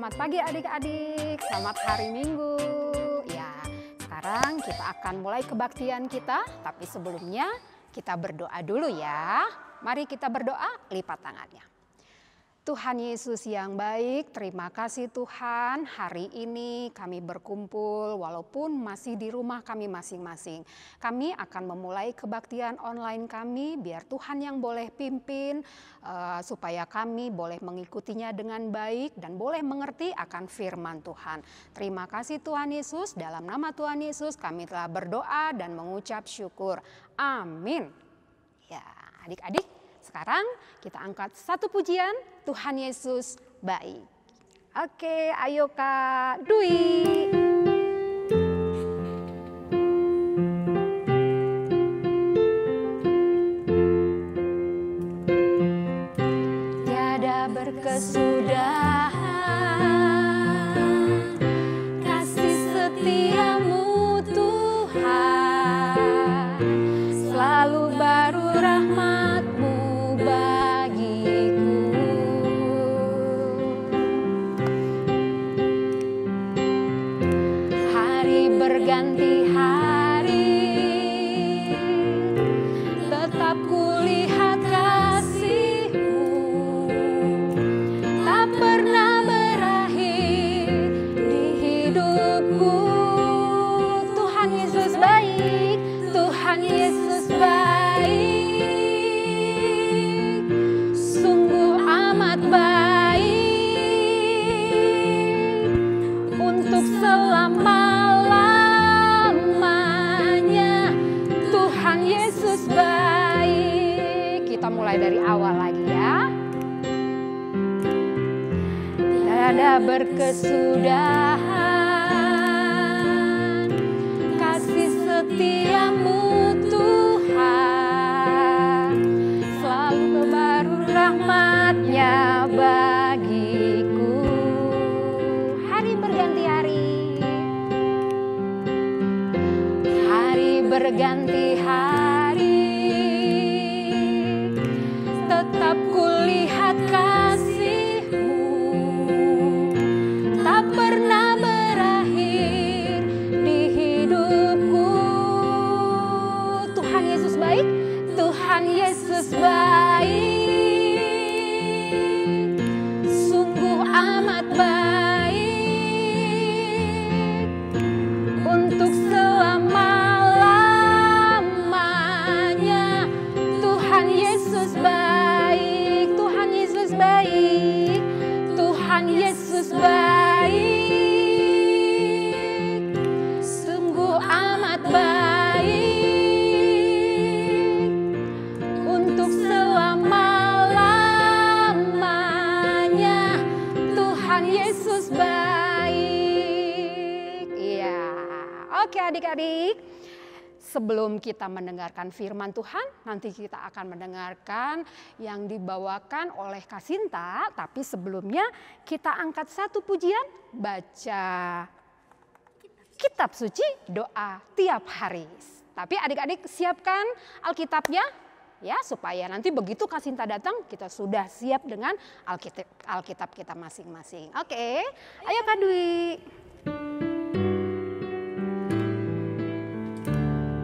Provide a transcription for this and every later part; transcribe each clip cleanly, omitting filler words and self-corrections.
Selamat pagi adik-adik, selamat hari Minggu. Ya, sekarang kita akan mulai kebaktian kita, tapi sebelumnya kita berdoa dulu ya. Mari kita berdoa, lipat tangannya. Tuhan Yesus yang baik, terima kasih Tuhan, hari ini kami berkumpul walaupun masih di rumah kami masing-masing. Kami akan memulai kebaktian online kami, biar Tuhan yang boleh pimpin, supaya kami boleh mengikutinya dengan baik dan boleh mengerti akan firman Tuhan. Terima kasih Tuhan Yesus, dalam nama Tuhan Yesus kami telah berdoa dan mengucap syukur. Amin. Ya, adik-adik, sekarang kita angkat satu pujian, Tuhan Yesus baik. Oke, ayo Kak Dwi. Tiada berkesudahan kasih setiamu Tuhan, selalu baru rahmat-Mu bagiku. Hari berganti hari, tetap kulihat kasih-Mu, tak pernah berakhir di hidupku. Tuhan Yesus baik, Tuhan Yesus baik, sungguh amat baik, untuk selama-lamanya. Tuhan Yesus baik. Kita mulai dari awal lagi ya. Tiada berkesudahan kasih setiamu Tuhan, selalu baru rahmat-Nya bagiku. Hari berganti hari, hari berganti hari, tetap kulihat kasih-Mu, tak pernah berakhir di hidupku. Tuhan Yesus baik, Tuhan Yesus baik, sungguh amat baik, untuk selama-lamanya. Tuhan Yesus baik, Tuhan Yesus baik, Tuhan Yesus baik, sungguh amat baik, untuk selama-lamanya. Tuhan Yesus baik. Iya, oke adik-adik. Sebelum kita mendengarkan firman Tuhan, nanti kita akan mendengarkan yang dibawakan oleh Kak Sinta. Tapi sebelumnya kita angkat satu pujian, baca kitab suci, doa tiap hari. Tapi adik-adik siapkan Alkitabnya ya, supaya nanti begitu Kak Sinta datang kita sudah siap dengan Alkitab kita masing-masing. Oke, ayo Kak Dwi.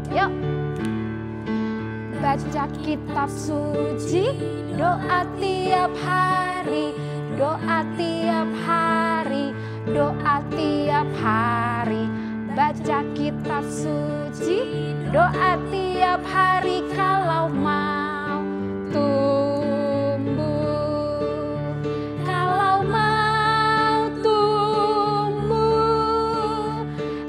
Yuk, baca kitab suci, doa tiap hari, doa tiap hari, doa tiap hari. Baca kitab suci, doa tiap hari, kalau mau tumbuh, kalau mau tumbuh,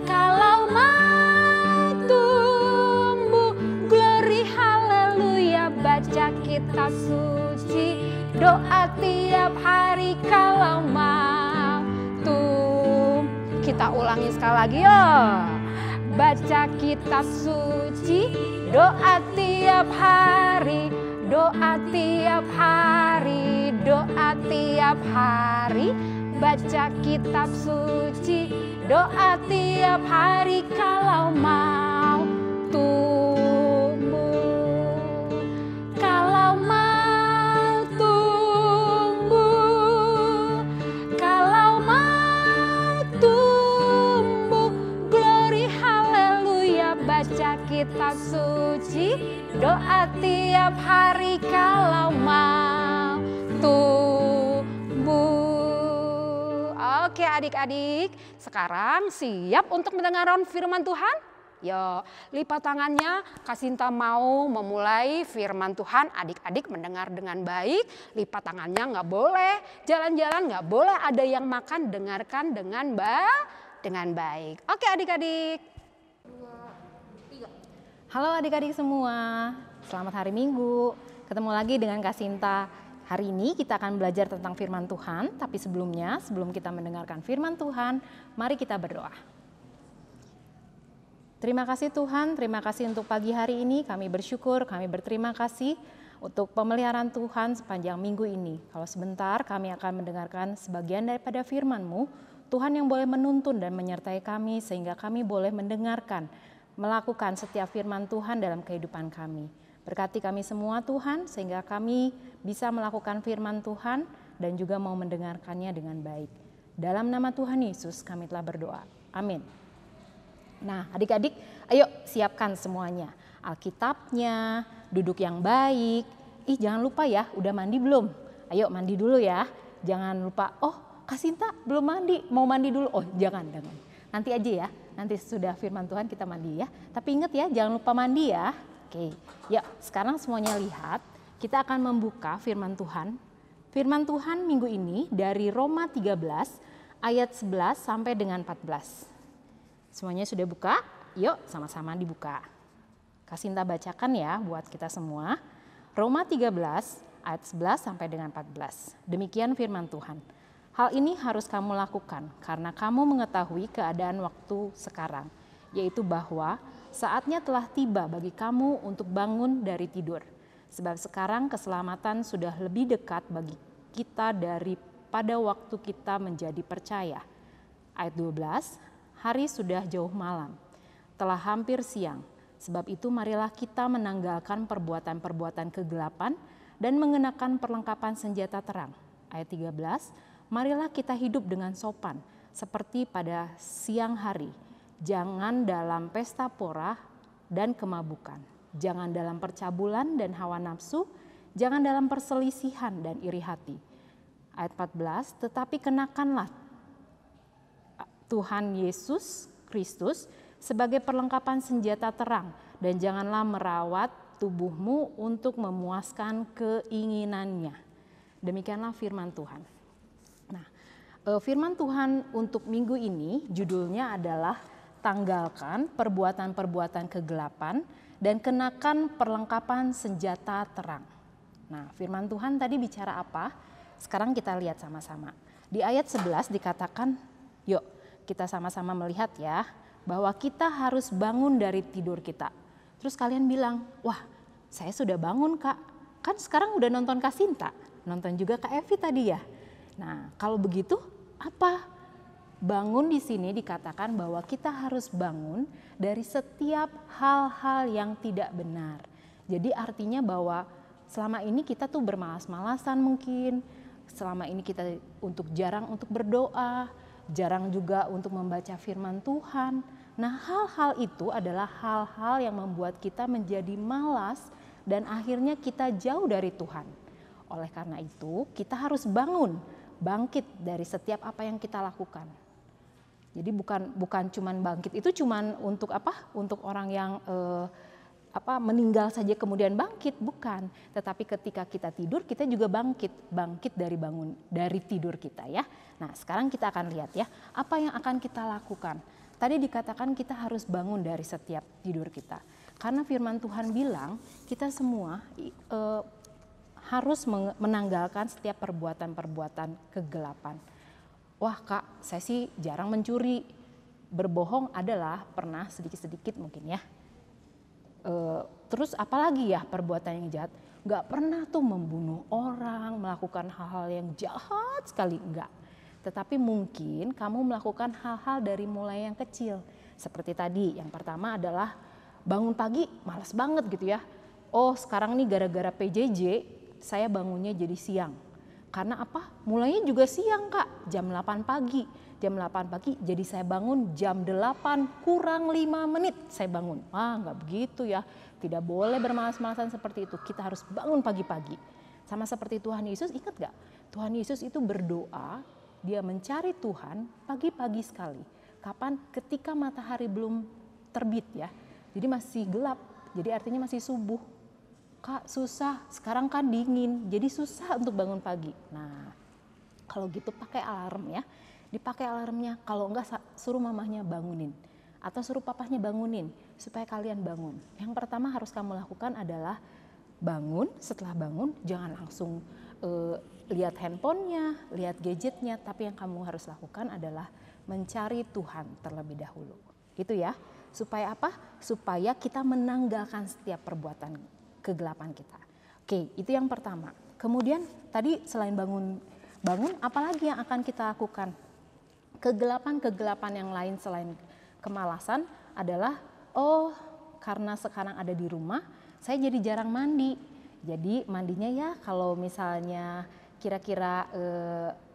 kalau mau tumbuh. Glory haleluya, baca kitab suci, doa tiap hari, kalau mau tumbuh. Kita ulangi sekali lagi ya. Baca kitab suci, doa tiap hari, doa tiap hari, doa tiap hari. Baca kitab suci, doa tiap hari, kalau mau tumbuh, kalau mau tumbuh, kalau mau kitab suci, doa tiap hari kalau mau tumbuh. Oke adik-adik, sekarang siap untuk mendengarkan firman Tuhan? Yo, lipat tangannya, Kasinta mau memulai firman Tuhan. Adik-adik mendengar dengan baik, lipat tangannya, nggak boleh jalan-jalan, nggak boleh ada yang makan, dengarkan dengan baik. Oke adik-adik. Halo adik-adik semua, selamat hari Minggu. Ketemu lagi dengan Kasinta. Hari ini kita akan belajar tentang firman Tuhan, tapi sebelumnya, sebelum kita mendengarkan firman Tuhan, mari kita berdoa. Terima kasih Tuhan, terima kasih untuk pagi hari ini. Kami bersyukur, kami berterima kasih untuk pemeliharaan Tuhan sepanjang minggu ini. Kalau sebentar kami akan mendengarkan sebagian daripada firman-Mu, Tuhan yang boleh menuntun dan menyertai kami sehingga kami boleh mendengarkan, melakukan setiap firman Tuhan dalam kehidupan kami. Berkati kami semua Tuhan sehingga kami bisa melakukan firman Tuhan dan juga mau mendengarkannya dengan baik. Dalam nama Tuhan Yesus kami telah berdoa. Amin. Nah adik-adik, ayo siapkan semuanya. Alkitabnya, duduk yang baik. Jangan lupa ya, udah mandi belum? Ayo mandi dulu ya. Jangan lupa, Kasinta belum mandi, mau mandi dulu. Jangan. Nanti aja ya, nanti sudah firman Tuhan kita mandi ya. Tapi ingat ya, jangan lupa mandi ya. Oke, yuk sekarang semuanya lihat. Kita akan membuka firman Tuhan. Firman Tuhan minggu ini dari Roma 13 ayat 11 sampai dengan 14. Semuanya sudah buka? Yuk sama-sama dibuka. Kasinta bacakan ya buat kita semua. Roma 13 ayat 11 sampai dengan 14. Demikian firman Tuhan. Hal ini harus kamu lakukan karena kamu mengetahui keadaan waktu sekarang. Yaitu bahwa saatnya telah tiba bagi kamu untuk bangun dari tidur. Sebab sekarang keselamatan sudah lebih dekat bagi kita daripada waktu kita menjadi percaya. Ayat 12. Hari sudah jauh malam, telah hampir siang. Sebab itu marilah kita menanggalkan perbuatan-perbuatan kegelapan dan mengenakan perlengkapan senjata terang. Ayat 13, marilah kita hidup dengan sopan seperti pada siang hari. Jangan dalam pesta pora dan kemabukan. Jangan dalam percabulan dan hawa nafsu. Jangan dalam perselisihan dan iri hati. Ayat 14, tetapi kenakanlah Tuhan Yesus Kristus sebagai perlengkapan senjata terang dan janganlah merawat tubuhmu untuk memuaskan keinginannya. Demikianlah firman Tuhan. Nah, firman Tuhan untuk minggu ini judulnya adalah tanggalkan perbuatan-perbuatan kegelapan dan kenakan perlengkapan senjata terang. Nah, firman Tuhan tadi bicara apa? Sekarang kita lihat sama-sama. Di ayat 11 dikatakan, yuk kita sama-sama melihat ya, bahwa kita harus bangun dari tidur kita. Terus kalian bilang, wah saya sudah bangun Kak, kan sekarang udah nonton Kasinta, nonton juga Kak Evi tadi ya. Nah kalau begitu apa? Bangun di sini dikatakan bahwa kita harus bangun dari setiap hal-hal yang tidak benar. Jadi artinya bahwa selama ini kita tuh bermalas-malasan mungkin, selama ini kita jarang untuk berdoa, jarang juga untuk membaca firman Tuhan. Nah hal-hal itu adalah hal-hal yang membuat kita menjadi malas dan akhirnya kita jauh dari Tuhan. Oleh karena itu kita harus bangkit dari setiap apa yang kita lakukan. Jadi bukan cuman bangkit itu cuman untuk apa? Untuk orang yang meninggal saja kemudian bangkit, bukan. Tetapi ketika kita tidur kita juga bangkit dari tidur kita ya. Nah sekarang kita akan lihat ya apa yang akan kita lakukan. Tadi dikatakan kita harus bangun dari setiap tidur kita. Karena firman Tuhan bilang kita semua harus menanggalkan setiap perbuatan-perbuatan kegelapan. Wah Kak, saya sih jarang mencuri. Berbohong adalah pernah sedikit-sedikit mungkin ya. Terus apalagi ya perbuatan yang jahat? Gak pernah tuh membunuh orang, melakukan hal-hal yang jahat sekali, enggak. Tetapi mungkin kamu melakukan hal-hal dari mulai yang kecil. Seperti tadi, yang pertama adalah bangun pagi malas banget gitu ya. Oh sekarang nih gara-gara PJJ saya bangunnya jadi siang. Karena apa? Mulainya juga siang Kak, jam 8 pagi. Jam 8 pagi jadi saya bangun jam 8 kurang 5 menit saya bangun. Wah nggak begitu ya, tidak boleh bermalas-malasan seperti itu. Kita harus bangun pagi-pagi. Sama seperti Tuhan Yesus, ingat gak? Tuhan Yesus itu berdoa, dia mencari Tuhan pagi-pagi sekali. Kapan? Ketika matahari belum terbit ya. Jadi masih gelap, jadi artinya masih subuh. Kak susah, sekarang kan dingin, jadi susah untuk bangun pagi. Nah kalau gitu pakai alarm ya, dipakai alarmnya. Kalau enggak suruh mamahnya bangunin atau suruh papahnya bangunin supaya kalian bangun. Yang pertama harus kamu lakukan adalah bangun. Setelah bangun jangan langsung lihat handphonenya, lihat gadgetnya, tapi yang kamu harus lakukan adalah mencari Tuhan terlebih dahulu. Gitu ya, supaya apa? Supaya kita menanggalkan setiap perbuatan kegelapan kita. Oke, itu yang pertama. Kemudian tadi selain bangun apalagi yang akan kita lakukan? Kegelapan-kegelapan yang lain selain kemalasan adalah karena sekarang ada di rumah, saya jadi jarang mandi. Jadi mandinya ya kalau misalnya kira-kira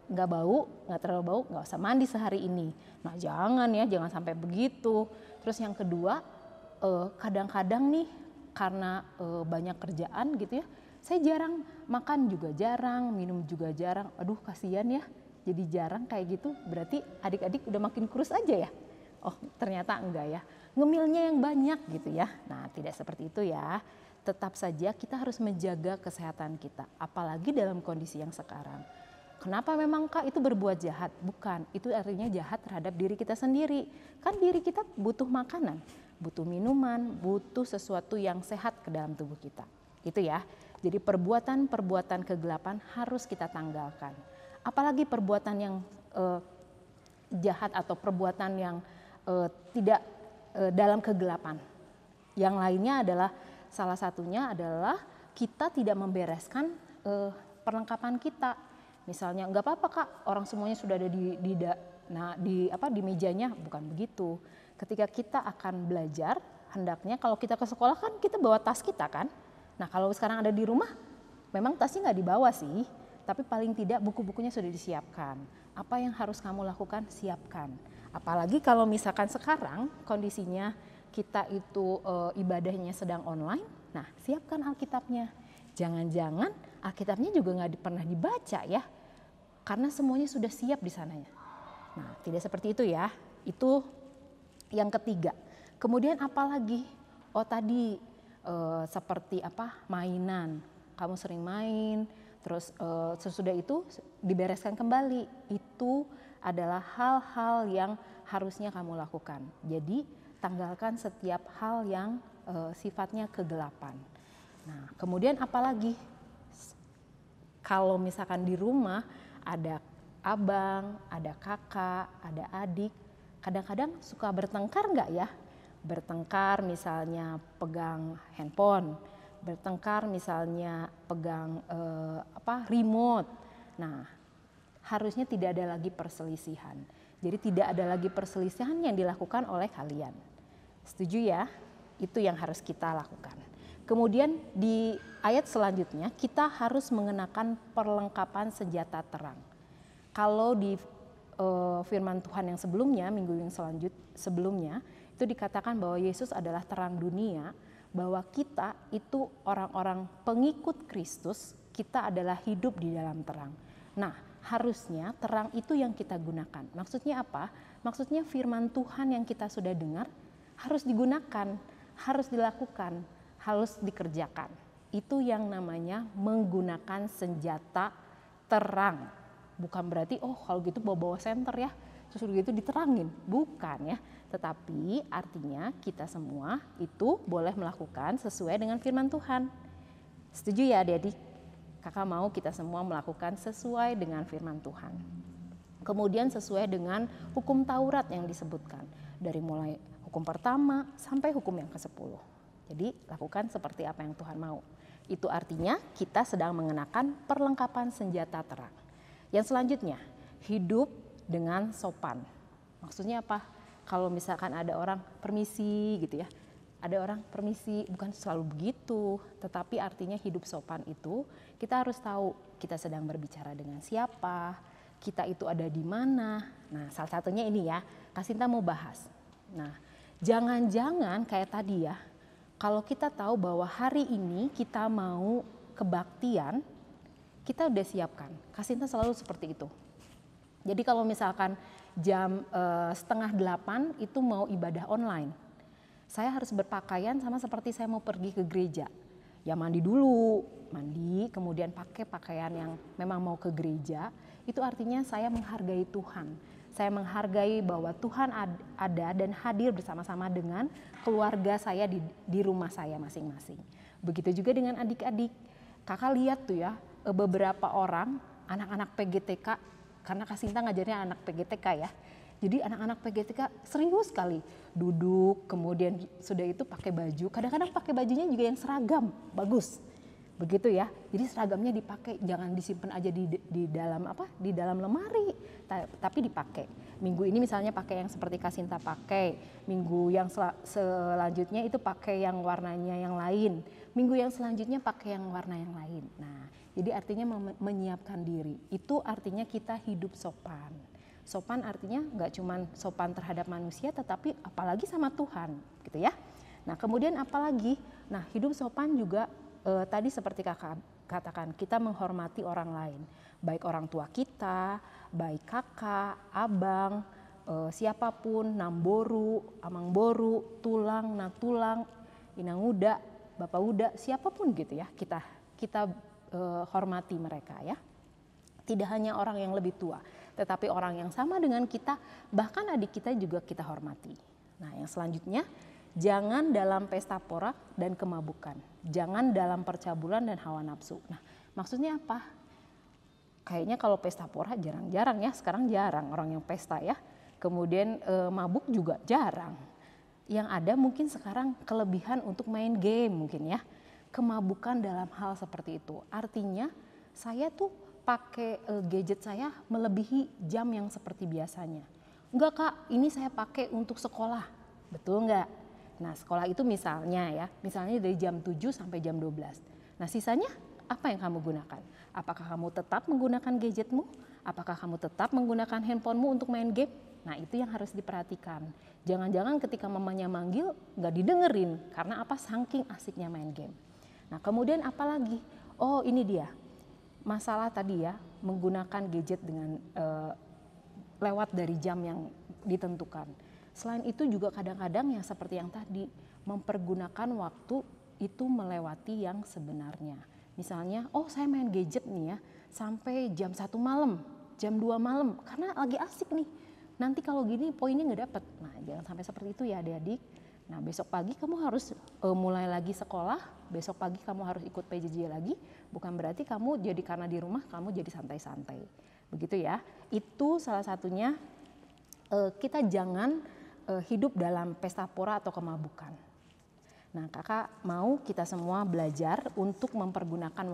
nggak terlalu bau, nggak usah mandi sehari ini. Nah jangan sampai begitu. Terus yang kedua, kadang-kadang nih karena banyak kerjaan gitu ya, saya jarang makan juga jarang, minum juga jarang. Aduh kasihan ya, jadi jarang kayak gitu. Berarti adik-adik udah makin kurus aja ya? Oh ternyata enggak ya, ngemilnya yang banyak gitu ya. Nah tidak seperti itu ya. Tetap saja kita harus menjaga kesehatan kita, apalagi dalam kondisi yang sekarang. Kenapa memang Kak itu berbuat jahat? Bukan, itu artinya jahat terhadap diri kita sendiri. Kan diri kita butuh makanan, butuh minuman, butuh sesuatu yang sehat ke dalam tubuh kita. Itu ya. Jadi perbuatan-perbuatan kegelapan harus kita tanggalkan. Apalagi perbuatan yang jahat atau perbuatan yang tidak dalam kegelapan. Yang lainnya adalah salah satunya adalah kita tidak membereskan perlengkapan kita. Misalnya nggak apa-apa Kak, orang semuanya sudah ada di mejanya, bukan begitu. Ketika kita akan belajar, hendaknya kalau kita ke sekolah kan kita bawa tas kita kan. Nah kalau sekarang ada di rumah, memang tasnya nggak dibawa sih, tapi paling tidak buku-bukunya sudah disiapkan. Apa yang harus kamu lakukan? Siapkan. Apalagi kalau misalkan sekarang kondisinya kita itu ibadahnya sedang online, nah siapkan Alkitabnya. Jangan-jangan Alkitabnya juga nggak pernah dibaca ya, karena semuanya sudah siap di sananya. Nah tidak seperti itu ya, itu yang ketiga. Kemudian apalagi? Oh tadi seperti apa? Mainan. Kamu sering main, terus sesudah itu dibereskan kembali. Itu adalah hal-hal yang harusnya kamu lakukan. Jadi tanggalkan setiap hal yang sifatnya kegelapan. Nah, kemudian apalagi? Kalau misalkan di rumah ada abang, ada kakak, ada adik, kadang-kadang suka bertengkar nggak ya? Bertengkar misalnya pegang handphone, bertengkar misalnya pegang remote. Nah, harusnya tidak ada lagi perselisihan. Jadi tidak ada lagi perselisihan yang dilakukan oleh kalian. Setuju ya? Itu yang harus kita lakukan. Kemudian di ayat selanjutnya kita harus mengenakan perlengkapan senjata terang. Kalau di firman Tuhan yang sebelumnya, minggu yang sebelumnya, itu dikatakan bahwa Yesus adalah terang dunia, bahwa kita itu orang-orang pengikut Kristus, kita adalah hidup di dalam terang. Nah, harusnya terang itu yang kita gunakan. Maksudnya apa? Maksudnya firman Tuhan yang kita sudah dengar harus digunakan, harus dilakukan, harus dikerjakan. Itu yang namanya menggunakan senjata terang. Bukan berarti kalau gitu bawa-bawa senter ya, terus gitu diterangin. Bukan ya, tetapi artinya kita semua itu boleh melakukan sesuai dengan firman Tuhan. Setuju ya adik-adik? Kakak mau kita semua melakukan sesuai dengan firman Tuhan. Kemudian sesuai dengan hukum Taurat yang disebutkan. Dari mulai hukum pertama sampai hukum yang ke-10. Jadi lakukan seperti apa yang Tuhan mau. Itu artinya kita sedang mengenakan perlengkapan senjata terang. Yang selanjutnya, hidup dengan sopan. Maksudnya apa? Kalau misalkan ada orang permisi gitu ya. Ada orang permisi, bukan selalu begitu, tetapi artinya hidup sopan itu kita harus tahu kita sedang berbicara dengan siapa, kita itu ada di mana. Nah, salah satunya ini ya, Kak Sinta mau bahas. Nah, jangan-jangan kayak tadi ya, kalau kita tahu bahwa hari ini kita mau kebaktian, kita udah siapkan. Kak Sinta selalu seperti itu. Jadi kalau misalkan jam 7:30 itu mau ibadah online, saya harus berpakaian sama seperti saya mau pergi ke gereja. Ya mandi dulu, kemudian pakai pakaian yang memang mau ke gereja. Itu artinya saya menghargai Tuhan. Saya menghargai bahwa Tuhan ada dan hadir bersama-sama dengan keluarga saya di rumah saya masing-masing. Begitu juga dengan adik-adik. Kakak lihat tuh ya, beberapa orang anak-anak PGTK, karena Kak Sinta ngajarnya anak PGTK ya. Jadi anak-anak PGTK serius sekali duduk, kemudian sudah itu pakai baju. Kadang-kadang pakai bajunya juga yang seragam, bagus. Begitu ya. Jadi seragamnya dipakai, jangan disimpan aja di dalam lemari, tapi dipakai. Minggu ini misalnya pakai yang seperti Kak Sinta pakai. Minggu yang selanjutnya itu pakai yang warnanya yang lain. Minggu yang selanjutnya pakai yang warna yang lain. Nah, jadi artinya menyiapkan diri. Itu artinya kita hidup sopan. Sopan artinya nggak cuma sopan terhadap manusia, tetapi apalagi sama Tuhan, gitu ya. Nah, kemudian apalagi? Nah, hidup sopan juga tadi seperti kakak katakan, kita menghormati orang lain, baik orang tua kita, baik kakak, abang, siapapun, namboru, amangboru, tulang, natulang, inang uda, bapak uda, siapapun gitu ya, kita hormati mereka ya. Tidak hanya orang yang lebih tua, tetapi orang yang sama dengan kita, bahkan adik kita juga kita hormati. Nah, yang selanjutnya, jangan dalam pesta pora dan kemabukan. Jangan dalam percabulan dan hawa nafsu. Nah, maksudnya apa? Kayaknya kalau pesta pora jarang-jarang ya, sekarang jarang orang yang pesta ya. Kemudian mabuk juga jarang. Yang ada mungkin sekarang kelebihan untuk main game mungkin ya. Kemabukan dalam hal seperti itu. Artinya saya tuh pakai gadget saya melebihi jam yang seperti biasanya. Enggak Kak, ini saya pakai untuk sekolah. Betul enggak? Nah, sekolah itu misalnya dari jam 7 sampai jam 12. Nah, sisanya apa yang kamu gunakan? Apakah kamu tetap menggunakan gadgetmu? Apakah kamu tetap menggunakan handphonemu untuk main game? Nah, itu yang harus diperhatikan. Jangan-jangan ketika mamanya manggil nggak didengerin. Karena apa? Saking asiknya main game. Nah, kemudian apa lagi? Oh, ini dia. Masalah tadi ya, menggunakan gadget dengan lewat dari jam yang ditentukan. Selain itu juga kadang-kadang yang seperti yang tadi, mempergunakan waktu itu melewati yang sebenarnya. Misalnya, oh saya main gadget nih ya, sampai jam 1 malam, jam 2 malam, karena lagi asik nih. Nanti kalau gini poinnya nggak dapet. Nah, jangan sampai seperti itu ya adik-adik. Nah, besok pagi kamu harus mulai lagi sekolah, besok pagi kamu harus ikut PJJ lagi, bukan berarti kamu jadi karena di rumah kamu jadi santai-santai. Begitu ya. Itu salah satunya kita jangan hidup dalam pesta pora atau kemabukan. Nah, kakak mau kita semua belajar untuk mempergunakan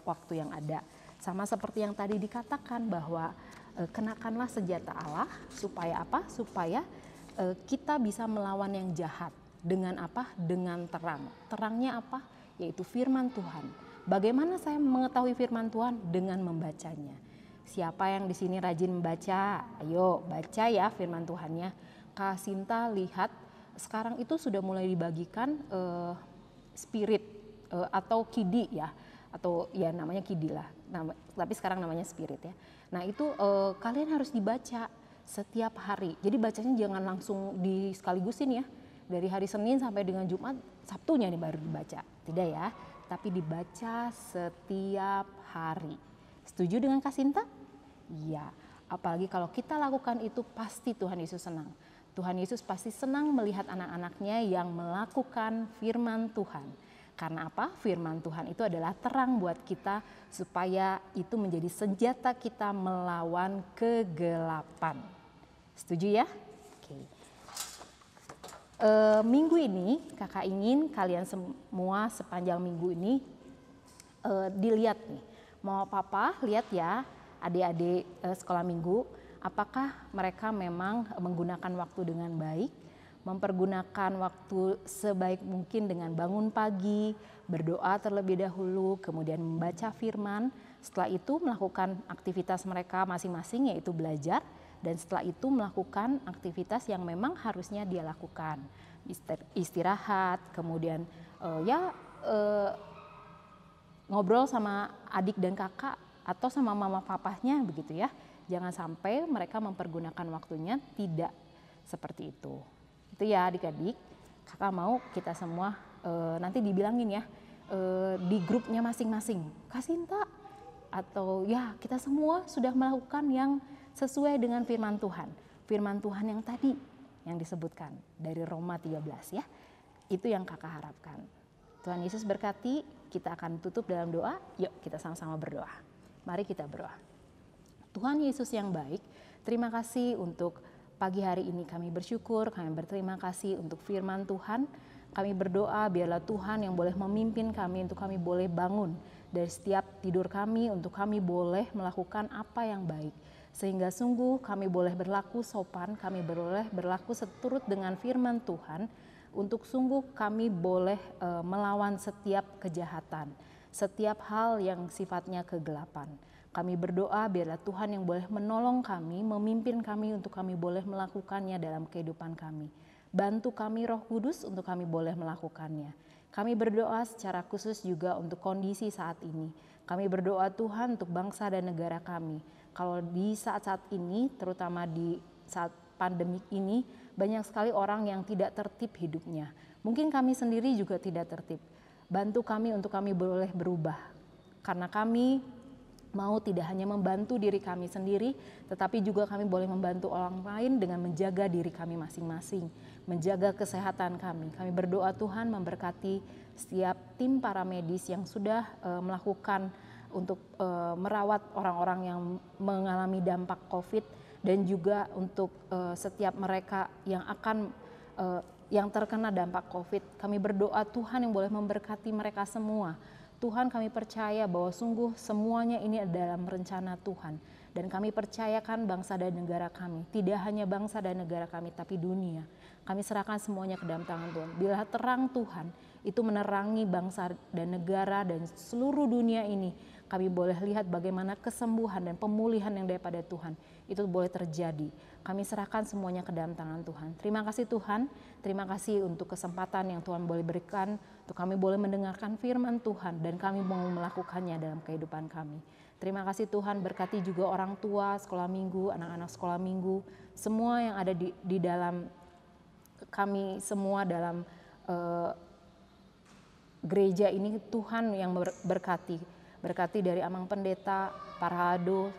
waktu yang ada. Sama seperti yang tadi dikatakan bahwa kenakanlah senjata Allah supaya apa? Supaya kita bisa melawan yang jahat. Dengan apa? Dengan terang. Terangnya apa? Yaitu firman Tuhan. Bagaimana saya mengetahui firman Tuhan? Dengan membacanya. Siapa yang di sini rajin membaca? Ayo baca ya firman Tuhannya. Kak Sinta lihat sekarang itu sudah mulai dibagikan spirit atau kidi ya, atau ya namanya kidi lah, tapi sekarang namanya spirit ya. Nah itu kalian harus dibaca setiap hari. Jadi bacanya jangan langsung disekaligusin ya, dari hari Senin sampai dengan Jumat, Sabtunya nih baru dibaca, tidak ya, tapi dibaca setiap hari. Setuju dengan Kak Sinta? Iya, apalagi kalau kita lakukan itu pasti Tuhan Yesus senang. Tuhan Yesus pasti senang melihat anak-anaknya yang melakukan firman Tuhan. Karena apa? Firman Tuhan itu adalah terang buat kita supaya itu menjadi senjata kita melawan kegelapan. Setuju ya? Oke. Minggu ini kakak ingin kalian semua sepanjang minggu ini dilihat nih. Mau papa lihat ya adik-adik sekolah minggu. Apakah mereka memang menggunakan waktu dengan baik? mempergunakan waktu sebaik mungkin dengan bangun pagi, berdoa terlebih dahulu, kemudian membaca firman. Setelah itu melakukan aktivitas mereka masing-masing, yaitu belajar, dan setelah itu melakukan aktivitas yang memang harusnya dia lakukan. Istirahat, kemudian ngobrol sama adik dan kakak atau sama mama papahnya begitu ya. Jangan sampai mereka mempergunakan waktunya tidak seperti itu. Itu ya adik-adik, kakak mau kita semua nanti dibilangin ya di grupnya masing-masing. Kak Sinta atau ya kita semua sudah melakukan yang sesuai dengan firman Tuhan. Firman Tuhan yang tadi yang disebutkan dari Roma 13 ya. Itu yang kakak harapkan. Tuhan Yesus berkati, kita akan tutup dalam doa. Yuk kita sama-sama berdoa. Mari kita berdoa. Tuhan Yesus yang baik, terima kasih untuk pagi hari ini kami bersyukur, kami berterima kasih untuk firman Tuhan. Kami berdoa biarlah Tuhan yang boleh memimpin kami untuk kami boleh bangun dari setiap tidur kami untuk kami boleh melakukan apa yang baik. Sehingga sungguh kami boleh berlaku sopan, kami boleh berlaku seturut dengan firman Tuhan. Untuk sungguh kami boleh melawan setiap kejahatan, setiap hal yang sifatnya kegelapan. Kami berdoa biarlah Tuhan yang boleh menolong kami, memimpin kami untuk kami boleh melakukannya dalam kehidupan kami. Bantu kami Roh Kudus untuk kami boleh melakukannya. Kami berdoa secara khusus juga untuk kondisi saat ini. Kami berdoa Tuhan untuk bangsa dan negara kami. Kalau di saat-saat ini, terutama di saat pandemik ini, banyak sekali orang yang tidak tertib hidupnya. Mungkin kami sendiri juga tidak tertib. Bantu kami untuk kami boleh berubah. Karena kami mau tidak hanya membantu diri kami sendiri, tetapi juga kami boleh membantu orang lain dengan menjaga diri kami masing-masing, menjaga kesehatan kami. Kami berdoa Tuhan memberkati setiap tim para medis yang sudah melakukan untuk merawat orang-orang yang mengalami dampak COVID dan juga untuk setiap mereka yang akan yang terkena dampak COVID. Kami berdoa Tuhan yang boleh memberkati mereka semua. Tuhan kami percaya bahwa sungguh semuanya ini dalam rencana Tuhan. Dan kami percayakan bangsa dan negara kami. Tidak hanya bangsa dan negara kami tapi dunia. Kami serahkan semuanya ke dalam tangan Tuhan. Bila terang Tuhan itu menerangi bangsa dan negara dan seluruh dunia ini. Kami boleh lihat bagaimana kesembuhan dan pemulihan yang daripada Tuhan itu boleh terjadi. Kami serahkan semuanya ke dalam tangan Tuhan. Terima kasih Tuhan, terima kasih untuk kesempatan yang Tuhan boleh berikan, untuk kami boleh mendengarkan firman Tuhan dan kami mau melakukannya dalam kehidupan kami. Terima kasih Tuhan, berkati juga orang tua, sekolah minggu, anak-anak sekolah minggu, semua yang ada di dalam kami semua dalam gereja ini Tuhan yang berkati. Berkati dari Amang Pendeta, para hado,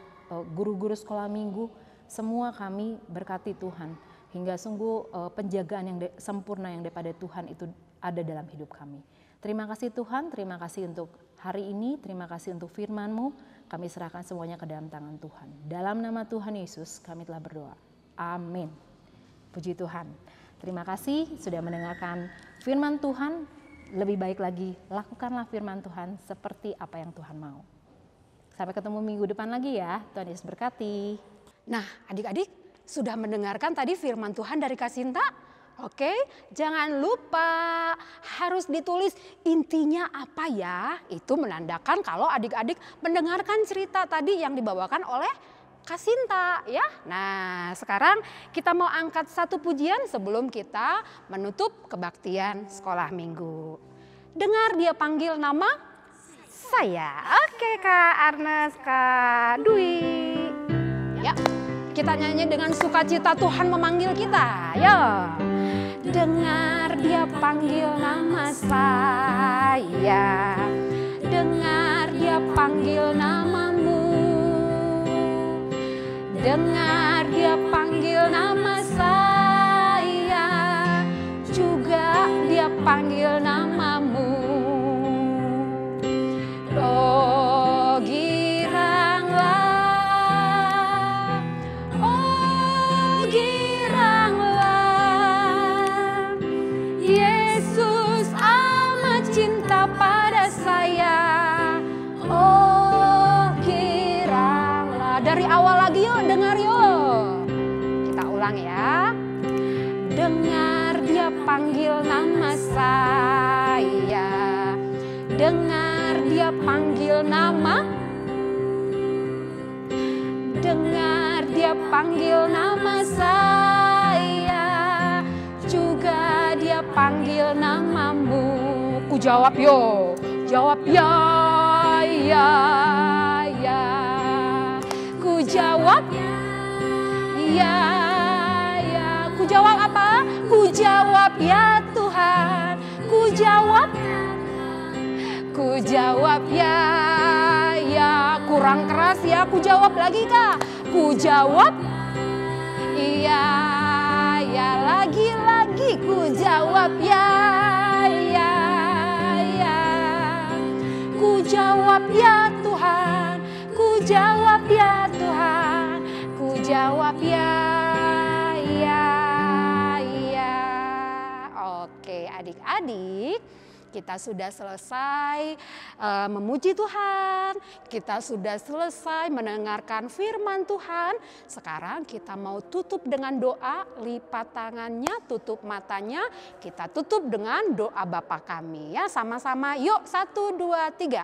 guru-guru sekolah minggu, semua kami berkati Tuhan. Hingga sungguh penjagaan yang sempurna yang daripada Tuhan itu ada dalam hidup kami. Terima kasih Tuhan, terima kasih untuk hari ini, terima kasih untuk firman-Mu. Kami serahkan semuanya ke dalam tangan Tuhan. Dalam nama Tuhan Yesus kami telah berdoa. Amin. Puji Tuhan. Terima kasih sudah mendengarkan firman Tuhan. Lebih baik lagi, lakukanlah firman Tuhan seperti apa yang Tuhan mau. Sampai ketemu minggu depan lagi ya. Tuhan Yesus berkati. Nah adik-adik sudah mendengarkan tadi firman Tuhan dari Kak Sinta? Oke, jangan lupa harus ditulis intinya apa ya. Itu menandakan kalau adik-adik mendengarkan cerita tadi yang dibawakan oleh Kak Sinta ya. Nah sekarang kita mau angkat satu pujian sebelum kita menutup kebaktian sekolah minggu. Dengar dia panggil nama saya. Oke Kak Arnes, Kak Dwi. Ya, kita nyanyi dengan sukacita Tuhan memanggil kita. Ya. Dengar dia panggil nama saya. Dengar dia panggil namamu. Dengar dia panggil nama saya, juga dia panggil namamu. Oh giranglah, oh giranglah, Yesus amat cinta pada saya. Oh giranglah, dari awal lagi yuk, dengar yuk. Kita ulang ya. Dengar dengar dia panggil nama. Dengar dia panggil nama saya, juga dia panggil namamu. Ku jawab yo, jawab ya, ya, ya. Ku jawab ya, ya. Ku jawab apa? Ku jawab ya Tuhan. Ku jawab ya, ya. Kurang keras ya, ku jawab lagi Kak. Ku jawab iya, ya. Lagi-lagi ku jawab ya, ya, ya. Ku jawab ya Tuhan. Ku jawab ya Tuhan. Ku jawab ya, ya, ya. Oke adik-adik, kita sudah selesai memuji Tuhan, kita sudah selesai mendengarkan firman Tuhan. Sekarang kita mau tutup dengan doa, lipat tangannya, tutup matanya. Kita tutup dengan doa Bapa kami ya, sama-sama yuk 1, 2, 3.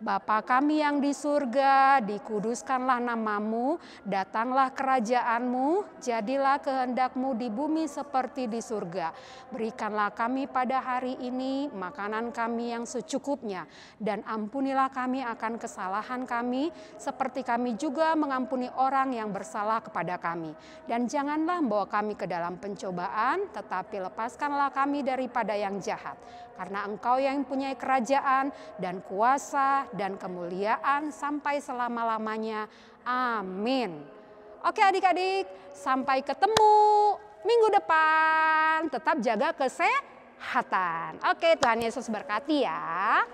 Bapa kami yang di surga, dikuduskanlah namamu, datanglah kerajaanmu, jadilah kehendakmu di bumi seperti di surga. Berikanlah kami pada hari ini makanan kami yang secukupnya, dan ampunilah kami akan kesalahan kami, seperti kami juga mengampuni orang yang bersalah kepada kami. Dan janganlah membawa kami ke dalam pencobaan, tetapi lepaskanlah kami daripada yang jahat. Karena Engkau yang punya kerajaan dan kuasa dan kemuliaan sampai selama-lamanya. Amin. Oke adik-adik, sampai ketemu minggu depan. Tetap jaga kesehatan. Oke, Tuhan Yesus berkati ya.